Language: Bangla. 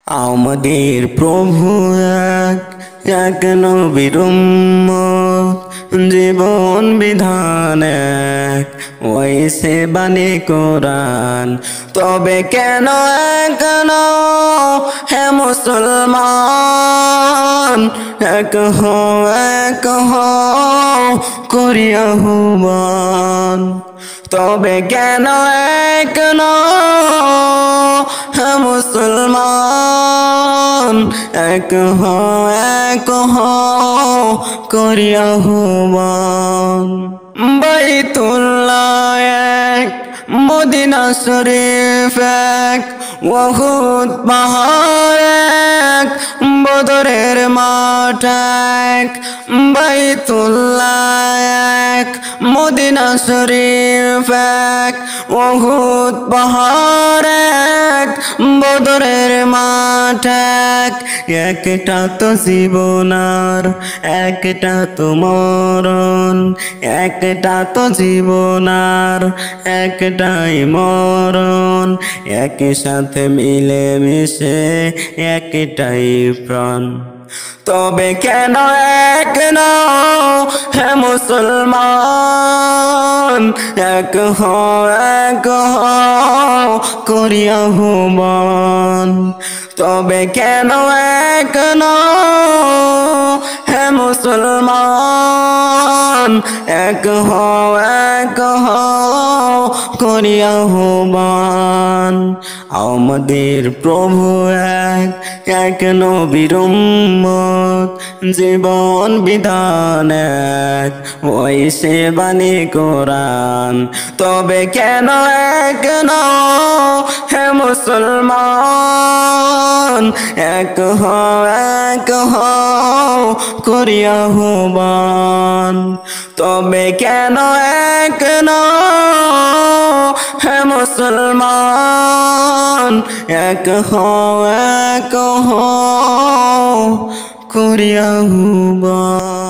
আমাদের প্রভু এক এক নবীর উম্মত, জীবন বিধান এক, ওই সে বাণী কোরআন। তবে কেন কেন হে মুসলমান, এক করি আহ্বান। তবে কেন কেন হে মুসলমান, এক করি আহ্বান। বাইতুল্লাহ এক, মদিনা শরীফ এক, উহুদ পাহাড় এক, বদরের মাঠ এক। বাইতুল্লাহ এক, মদিনা শরীফ এক, উহুদ পাহাড় এক, বদরের মাঠ এক। একটা তো জীবনার, একটা তো মরণ, একটা তো জীবনার, একটাই মরণ। একই সাথে মিলে মিশে একটাই প্রাণ। তবে কেন কেন হে মুসলমান, এক করি আহ্বান। তবে কেন কেন হে মুসলমান, এক করি আহ্বান। আমাদের প্রভু এক এক নবীর উম্মত, জীবন বিধান এক, ওই সে বাণী কোরআন। তবে কেন কেন হে মুসলমান, এক করি আহ্বান। তবে কেন কেন হে মুসলমান, এক করি আহ্বান।